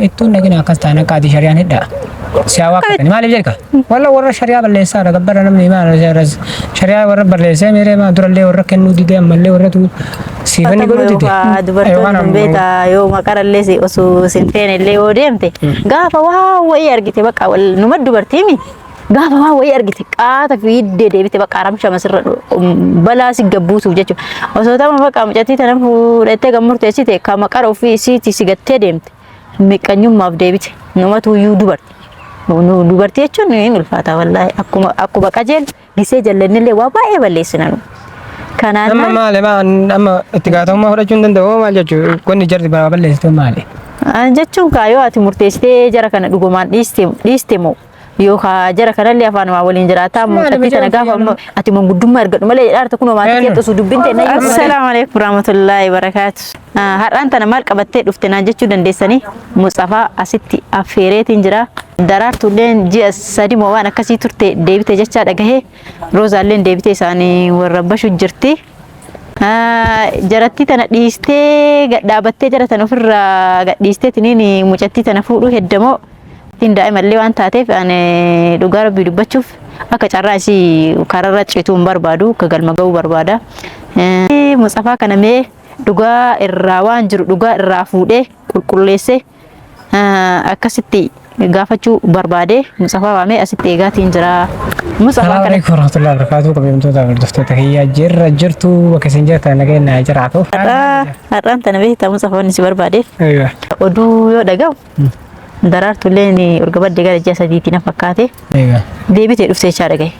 itu lagi nak kasih anak kadi syariah ni dah. Siapa kan? Malah jadi kah? Walau orang syariah berlesa, ada kabar nama ni mana syariah orang berlesa, mere mah durale orang kenu di dia, malah orang tu siapa ni guru tu? Dubartoonni beeta yoo maqarallee si osoo sinteen illee yoo deemte gaafa waa wayii argite bakka wal numa dubartiimi gaafa waa wayii argite qaata fiiddee deebite bakka aramsha masirra balaa si gabbuusuuf jechuudha osoo tama bakka mucattii tana fuudhattee gammurteessite ka maqara ofii isiitti sigattee deemte miqqanyummaaf deebite numatu iyyuu dubartii jechuun hin ulfaata wallaahi akkuma qajeelu gisee jallannillee waa baay'ee balleessina nu. Amma maale amma itti gaafatama fudhachuun danda'u maal jechuun qonni jarri balleessitu maali? Jechuun kaayoo ati murteessitee jara kana dhugumaan dhiiste moo yookaan jara kanallee afaan waa waliin jiraataa mucattii tana gaafa ati manguddummaa ergadhu malee dhaarta kun maatii keessa osoo dubbinte na yoo. Assalaamu alaikum warahmatullahi wabarakaatu. Har'aan tana maal qabattee dhufte naan jechuu dandeessanii Mustaafaa asitti affeereetiin jira. Daraartuulleen ji'a sadi moo waan akkasii turte deebite jechaa dhagahee Roozaalleen deebite isaanii warra bashu jirti. Jaratti tana dhiistee gadhaabattee jara tana ofirraa gadhiistee tiniin mucattii tana fuudhuu heddamoo ittiin daa'imallee waan taateef ani dhugaa rabbii dubbachuuf akka carraa isii kararra cituu hin barbaadu akka galma ga'uu barbaada. Mustaafaa kana mee dhugaa irraa waan jiru dhugaa irraa fuudhee qulqulleessee akkasitti gaafachuu barbaade Mustaafaa waamee asitti eegaatiin jira. Mustaafaa kana warahmatullahi wabarakatuh kabajamtoota hordoftoota kiyyaa jirtu bakka isin jirtan nageenya jiraatu. Har'aan tana beektaa Mustaafaan si barbaadeef oduu yoo dhaga'u daraartuulleen urga baddee gara ji'a sadiitti na fakkaate deebitee dhuftee jechaa dhagaye.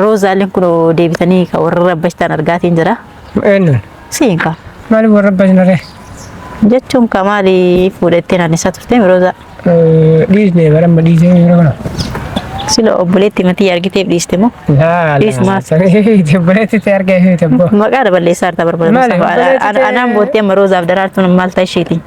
Roozaalleen kun deebitanii ka warra rabbashtaan argaatiin jira. Eenyuun? Siinka. Maaliif warra rabbashnaree? Jechuun ka maali fuudhattee naannisaa turte Roozaa? Dhiisnee baramma dhiisee yeroo kana. Sila obboleetti matii argiteef dhiiste moo? Obboleetti ta'e argee tabbo. Maqaa daballeessaa harta barbaada. Anaan boottee amma Roozaaf daraartuun maal ta'e isheetiin?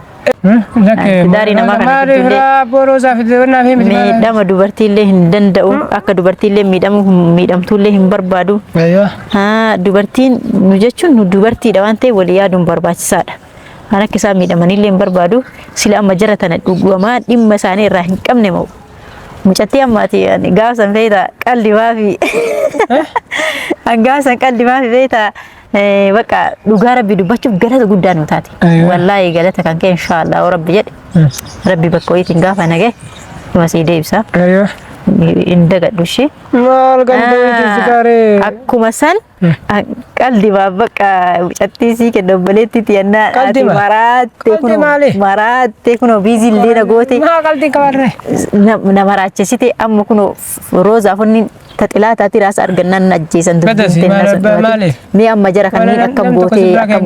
Daari namaa kana miidhama dubartiillee hin danda'u akka dubartiillee miidhamtuullee hin barbaadu. Dubartiin nu jechuun nu dubartiidha waan ta'eef walii yaaduun barbaachisaadha. Kan akka isaan miidhamanillee hin barbaadu sila amma jara tana dhugumaa dhimma isaanii irraa hin qabne moo mucattii ammaati gaafa san feeta qalbimaa fi gaafa san qalbimaa fi feeta bakka dhugaa rabbi dubbachuuf galata guddaa nu taate wallaahi galata kan kee inshaallah rabbi jedhe rabbi bakka wayiitiin gaafa nagee dhuma sii deebisa hin dagadhu ishee maal gandoo sigaaree akkuma san qalbimaa bakka mucattii sii kenna obboleetti tiyannaa ati maraattee kunoo biizillee na goote qalbiin qabarree na maraachesite amma kunoo Roozaaf onni taxilaa taati raasa argannaan ajjeesan maali mee amma jara kanneen akkam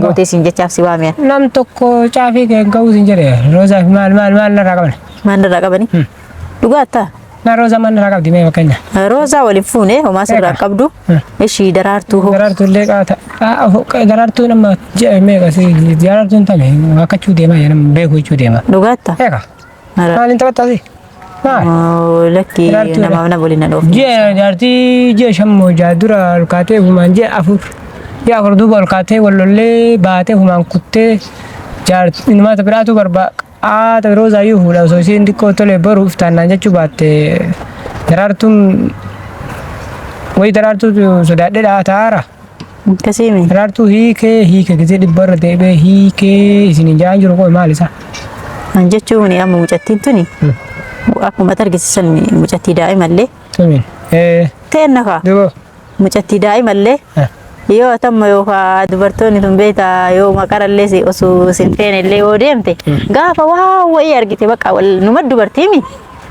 gootee siin jechaaf si waamee nam tokko caafii kee ga'uu siin jedhe Roozaaf maal narraa qaban maal narraa qabani dhugaattaa na Roozaa maal narraa qabdi mee bakkeenya Roozaa waliin fuune homaa sirraa qabdu ishii daraartuullee qaata daraartuu nama meeqa si daraartuun tame akkachuu deema jedhama beekuu jechuu deema dhugaattaa eega maaliin taphattaasi laki nama mana boleh nak doa. Jadi semua jadura kate human je afur. Ya afur tu bol kate walolle baate human kutte jar inma tabratu barba terus ayu hula so sindi ko tole baru tanah je cubate. Terartum woi terartu sudah ada tara. Kasih terartu hike kisi di bar tebe hike sini jangan ko malisa. Anje ni amu mucatin tu ni. Aku matar gisisan mucattii daa'imallee. Teenna kaa. Mucattii daa'imallee. Yoo tamma yookaan dubartoonni tun beektaa yoo maqarallee osoo sinfeenillee yoo deemte gaafa waa wayii argite bakka numa dubartiimi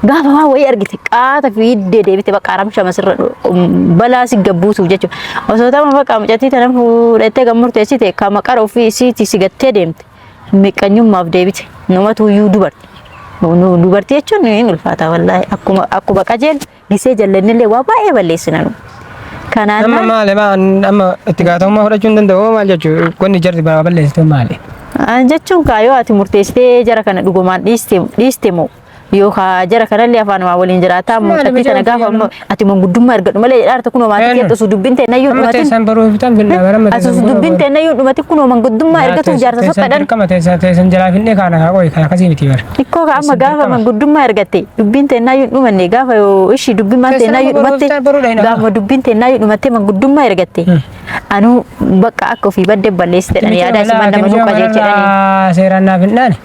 gaafa waa wayii argite qaata fiiddee deebite bakka aramsha masirra balaa si gabbuusuuf jechuudha. Osoo tamma bakka mucattii tana fuudhattee gammurteessite ka maqara ofii isiitti sigattee deemte miqqanyummaaf deebite numatu iyyuu dubarti. Dubartii jechuun hin ulfaata wallaahi akkuma qajeelu gisee jallannillee waa baay'ee balleessina nu. Kanaan amma maali amma itti gaafatama fudhachuun danda'u maal jechuun qonni jarri balleessitu maali? Jechuun kaayoo ati murteessitee jara kana dhugumaan dhiiste moo Yookaan jara kanallee afaan waa waliin jiraataa mucattii tana gaafa ati manguddummaa ergadhu malee jedhaarta kunoo maatii keetti osoo dubbiin ta'e nayyuu dhumatin. San baruu bitaan finna baramate. Osoo dubbiin ta'e nayyuu dhumatin kunoo manguddummaa ergatuuf jaarsa soqqadhan. Kama teessan jalaa finne kaana haa qoyi kana akkasii miti bara. Ikkoo ka amma gaafa manguddummaa ergatte dubbiin ta'e nayyuu dhumanne gaafa ishii dubbiin ta'e nayyuu dhumatte gaafa dubbiin ta'e nayyuu dhumatte manguddummaa ergatte. Anuu bakka akka ofii badde balleessitedhaan yaadaa si manna manuu qajeelchedhanii. Seeraan naaf hin dhaane.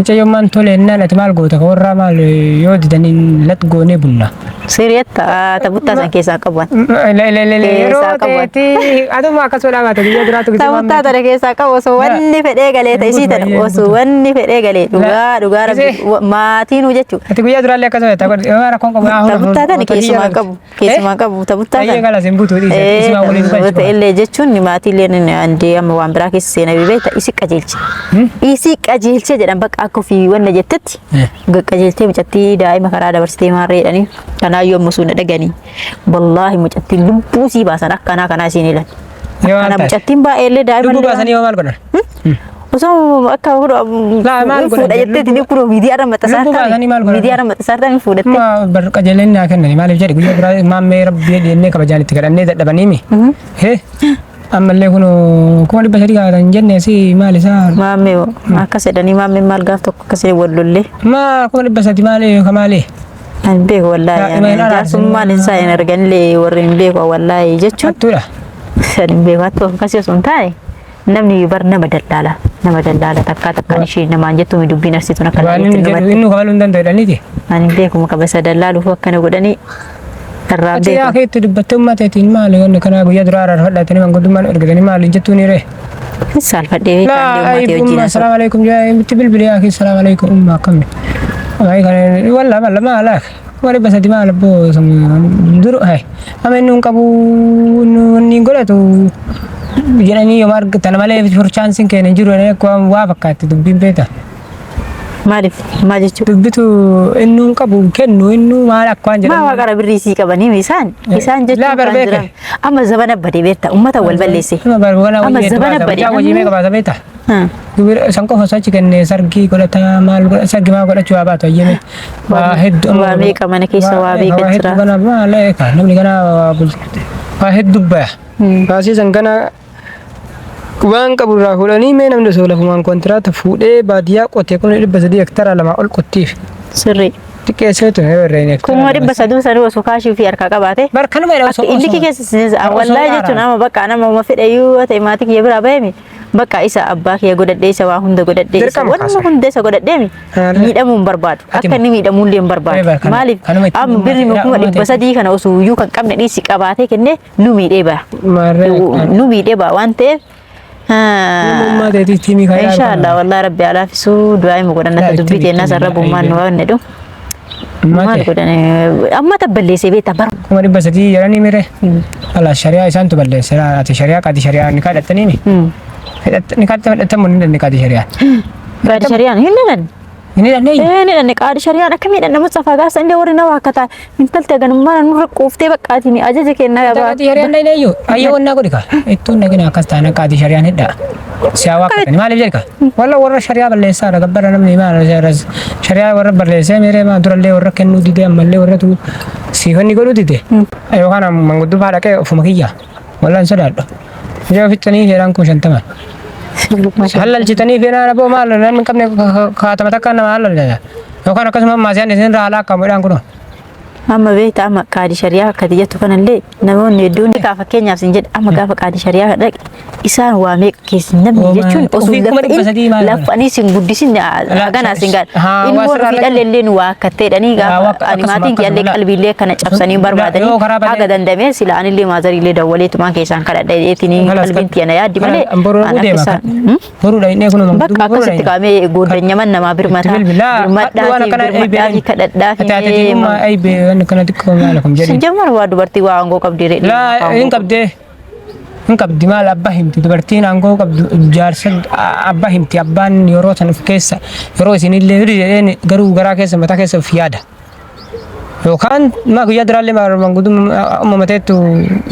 Mucayyoomaan tole innaan ati maal goota warraa maal yoo didanii lat goonee bunna. Sirriyatta tabuttaa san keessaa qaban. Yeroo ta'etti aduma akkasuma dhaabata biyya duraatu gisa maamma. Tabuttaa tana keessaa qabu osoo wanni fedhee galee ta'e isii tana osoo wanni fedhee galee dhugaa rabbi maatiinuu jechuudha. Ati guyyaa duraallee akkasuma ta'e rakkoon qabu. Tabuttaa tana keessumaa qabu tabuttaa tana. Ayyee galas hin buutu dhiise waliin qabu. Illee jechuun maatiileen andee amma waan biraa keessa seenaa beekta isi qajeelche. Isi qajeelche jedhan bakka akka ofii wanna jettetti qajeeltee mucattii daa'ima karaa dabarsitee maarreedhanii kanaa yoo musuun dhaganii wallaahi mucattiin lubbuu sii baasan akkanaa kanaa isiin ilan. Kana mucattiin baay'eellee daa'ima lubbuu baasanii yoo maal godhan? Osoo akka fuudha jetteetti ni kunoo miidiyaadhaan maxxansaartaan fuudhatte. Bar qajeelleen naa kennani maaliif jedhe guyyaa biraa maammee rabbii deennee kabajaan itti kadhannee dadhabaniimi. Ammallee kun kuma 300 gaatan jenne si maal isaa maammee akkas jedhanii maammee maal gaaf tokko akkas wallollee ma kuma 300 maali kamaali an beeku wallaahi jaarsummaan isaa hin arganillee warri hin beeku wallaahi jechuun attudha san beeku attu akkasii osoo hin taane namni bar nama dallaala takkaan ishee namaan jettu dubbiin arsitu akka inni kabaluu hin danda'edhaniiti ani beeku kabasa dallaaluuf akkana godhanii Ati yaa keetti dubbattee uummateetiin maali wanni kana guyyaa duraa fadhaatanii manguddummaan ergatanii maali jettuun hiree. Saalfadhee beekamtii uummate wajjin. Assalaamu alaikum itti bilbilee yaa keessa assalaamu alaikum umma akkamni. Wallaa malla maala kuma 300 maala boo duru hai amma inni hin qabu inni godhatu jedhanii yoo argatan malee furchaansiin keenya jiru waa fakkaatti dubbiin beekta. Maaliif maal jechuudha? Dubbitu inni hin qabu kennu inni maal akka waan jedhamu. Maa waaqara birrii sii qabanii isaan jechuun kan jiran amma zabana badee beekta uummata wal balleesse. Amma zabana badee hojii meeqa baasa beekta? San qofa sochi kennee sargii godhata maal godhata sargii maal godhachuu waa baatu ayyame waa hedduu waa meeqa mana keessa waa beeka jira. Kana maal eeka namni kana waa hedduu baya. Baasiisan kana waan qabu irraa fuudhanii mee namni osoo lafumaan kontiraata fuudhee baadiyyaa qotee kun 300 hektaara lama ol qottiif. Sirrii. Xiqqeesseetu hin warreen kuma 300 sanii osoo kaashii fi harkaa qabaate. Barkanuma jedha osoo. Inni keessa wallaahi jechuun amma bakka nama uma fedhe yoo ta'e maatii kiyya biraa bahemi bakka isa abbaa kiyya godhadhee isa waa hunda godhadhee isa wanni hunda isa godhadheemi miidhamuu hin barbaadu akka inni miidhamuu illee hin barbaadu maaliif amma birri kuma 300 kana osoo iyyuu kan qabne dhiisi qabaatee kennee nu miidhee ba'a waan ta'eef. Mumma teeti timi kaya. Inshallah wallahi rabbi alaafisu du'aa mu godhanna dubbii teennaa sarara bummaan nu waan nedhu. Maal godhane amma tabballeessee beektaa bara. Kuma 300 jedhanii mire. Ala shari'a isaantu balleesse ati shari'a qaadi shari'a ni kadhattanii mi. Ni kadhattamu ni danni qaadi shari'a. Qaadi shari'a hin danni. Ini danni qaadi shari'a akka miidhan nama safaa gaasa illee warri nama akkata intalti ganummaa nurra quuftee baqqaati ni ajaja kennaa gaba. Qaadi shari'a illee illee ayyoo wanna godhi ka. Ittuu nagina akkas taana qaadi shari'a hidha. Siyawa kan maaliif jedhka walla warra shari'a balleessaa dha gabbara namni maal shari'a warra balleessee mere ma durallee warra kennu dide ammallee warra tu siifani godhu dide ayo kana manguddu baadha qe ofuma kiyya walla sodaadho yoo fitanii heeraan kun 50 halal jitanii feena rabo maal nan qabne khaatama takka nama halal yoo kana akkasuma maasiyaan isin raala akka modhaan kuno amma beektaa amma qaadi shari'a akka diyyatu kanallee namoonni hedduun kaa fakkeenyaaf sin jedhe amma gaafa qaadi shari'a dhaqe isaan waa meeqa keessi namni jechuun osoo lafanii sin guddisin ganaa sin gaadha inni warri fiidhallee nu waa akka ta'edhanii gaafa ani maatiin kiyyallee qalbiillee kana cabsanii barbaadanii haga dandamee sila anillee maazariillee dawwaleetumaan keessaan kadhadhaeetinii qalbiin tiyana yaaddi malee bakka akkasitti qaamee gooddanyaman namaa birmadhaafi kadhadhaafi kan kana tikko malakum jadi sejamar waa dubartii waa angoo qabdi la in qabdi mal abba himti dubartiin angoo qabdu jaarsa abba himti abbaan yeroo tan keessa yeroo isin illee hiri garu garaa keessa mata keessa fiyaada Yookaan maa guyyaa duraallee mangudum amma mateettu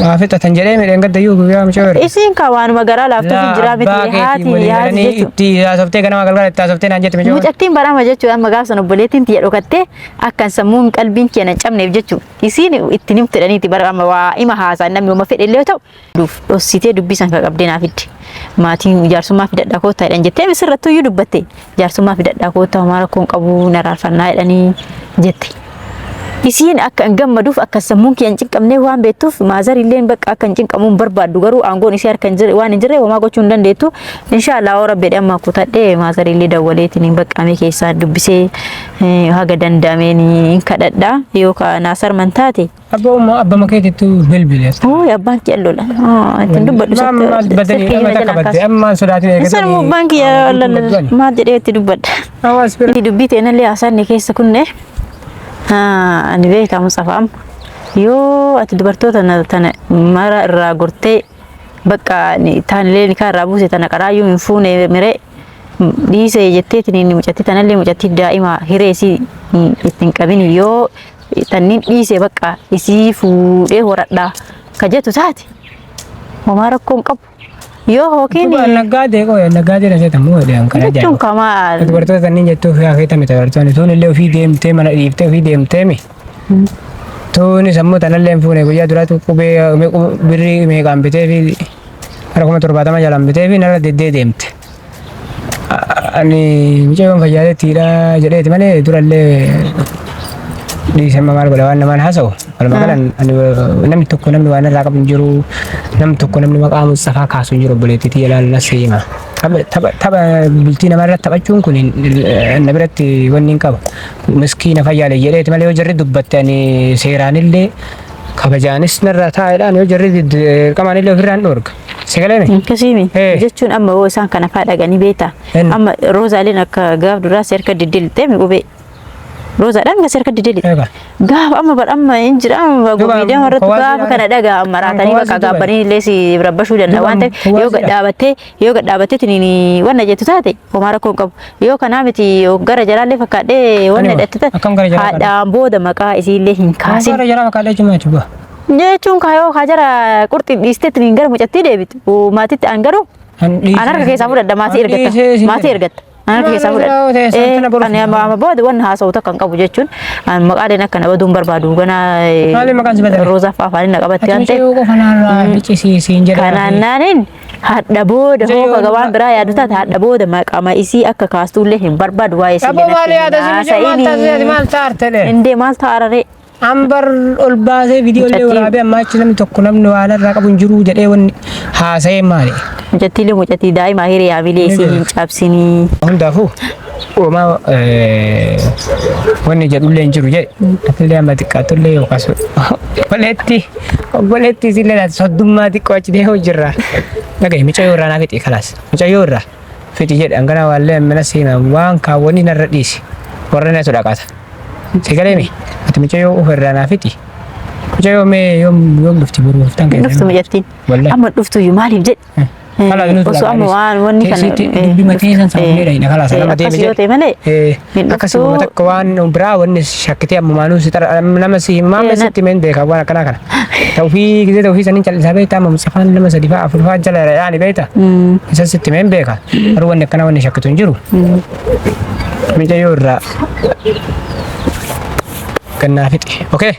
hafixatan jedhee midhaan gadda iyyuu guyyaa mucaa godhe. Isiin kaa waanuma garaa laaftuuf jira miti haati yaati jechuudha. Itti haasoftee ganama galgala itti haasoftee naan jette mucaa. Mucattiin barama jechuudha amma gaafsan obboleettiin tiyya dhokattee akkan sammuun qalbiin keenya cabneef jechuudha. Isiin itti nimtidhaniiti barama waa ima haasaa namni uma fedhe illee ta'u dhossitee dubbisan ka qabdee naaf iddi. Maatiin jaarsummaa fidadhaa koottaa jedhan jettee misirrattuu iyyuu dubbatte jaarsummaa fidadhaa koottaa homaa rakkoon qabu naraarfannaa jedhanii jette. Isiin akka hin gammaduuf akka sammuun kee hin cinqamne waan beektuuf maazar illee bakka akka hin cinqamuun barbaaddu garuu aangoon isii harka waan hin jirre homaa gochuu hin dandeettu inshaallah rabbi dhamma kutadhee maazar illee dawwaleetiin baqqamee keessaa dubbisee haga danda'ameen hin kadhadhaa yookaan naasar mantaate. Abba makeetitu bilbile. Abbaan kee allola. Ittiin dubbadhu maal badanii amma takka badde amma sodaatiin eegatanii. Isaan abbaan kee maal jedhee itti dubbadha. Itti dubbii ta'inallee haasaan keessa kunne. Ani beekaa Mustafa yoo ati dubartoota tana mara irraa gortee bakka taanillee nikaa irraa buuse tana qaraayyuu hin fuune miree dhiisee jetteetiin mucattii tanallee mucattii daa'ima hireesii ittiin qabin yoo tanniin dhiisee bakka isii fuudhee horadhaa ka jettu taate homaa rakkoon qabu. Yoo hookiin naggaadee na seetamu hodhan kana jechuun kamaa dubartoota tanniin jettuu fi hafeetame tabartoonni tuun illee ofii deemtee mana dhiiftee ofii deemtee mi tuuni sammuu tanallee hin fuune guyyaa duraatu qubee birrii meeqaan bitee fi hara 70 jalaan bitee fi narra deddee deemte. Ani mucayyoon fayyaadeettiidha jedheeti malee durallee dhiisama maal godha waan namaan haasa'u walumaa galan namni tokko namni waan irraa qabu hin jiru namni tokko namni maqaa Mustafaa kaasu hin jiru obboleettiitii ilaalu seema tapha bultii namaa irratti taphachuun kun na biratti wanni hin qabu miskiina fayyaale jedheeti malee yoo jarri dubbatte ani seeraanillee kabajaanis narra taa'edhaan yoo jarri qaamaanillee ofirraan dhoorga. Segalame. Kasimi. Jechuun amma yoo isaan kana faa dhaganii beektaa amma Roozaaleen akka gaaf duraa serka diddiiltee mi qubee. Roza dan ga serka dideli gaaf amma bar amma injira amma gobiidaan warratti gaaf kana dhaga amma raatanii bakka gaabbanii leesi rabbashuu danda'a waan ta'eef yoo gadhaabattee tiniin wanna jettu taate homaa rakkoon qabu yoo kanaa miti gara jalaallee fakkaadhee wanna hidhatte haadhaan booda maqaa isiillee hin kaasin. Gara jalaa fakkaadhee cimaa jibbaa. Jechuun kaayoo hajara qurxii dhiistee tiniin gara mucattii deebitu maatitti aan garuu an harka keessaa fudhadha maatii ergatta. Anak keessa fudhadha. Ani amma booda waan haasa'u takka hin qabu jechuun maqaaleen akka nama duun barbaadu gana Roozaa fa'aa afaan inni qabatti waan ta'eef. Kanaannaanin hadha booda hooka gabaan biraa yaadu taate hadha booda maqama isii akka kaastullee hin barbaadu waa'ee isii natti indee maal taarare. Ambar ol baasee viidiyoolee waraabee amma achi namni tokko namni waan irraa qabu hin jiru jedhee wanni haasa'ee maali? Mucattiilee mucattii daa'ima hiriyaa bilee isii hin cabsinii. Hundaafuu uumaa wanni jedhullee hin jiru jedhe atillee amma xiqqaatullee yookaas obboleetti isillee soddummaa xiqqoo achi deemuu jirra. Dhagaye mucayyoo irraa naa fixi kalaas mucayyoo irraa fixi jedhe hangana waallee mana seenaa waan kaawwanii narra dhiisi warra neetu dhaqaata. Segaleme ati mucayyoo ofirraa naa fixi. Mucayyoo mee yoom dhufti boruu dhuftan keessa. Dhuftu mucattiin. Amma dhuftu maaliif jedhe. Osoo amma waan wanni kana dubbi matee san samuudheedha inni kalaas nama deeme jedhe. Akkasuma takka waan biraa wanni shakkitee ammumaanuu si xara nama si himaa sitti meen beeka waan akkanaa kana. Ta'ufii gisee ta'ufii saniin callisaa beektaa amma Mustafaan nama sadii fa'aa afur fa'aa jala yaani beektaa. Isa sitti meen beeka. Garuu wanni akkanaa wanni shakkitu hin jiru. Mucayyoo irraa gannaa fixi. Okay.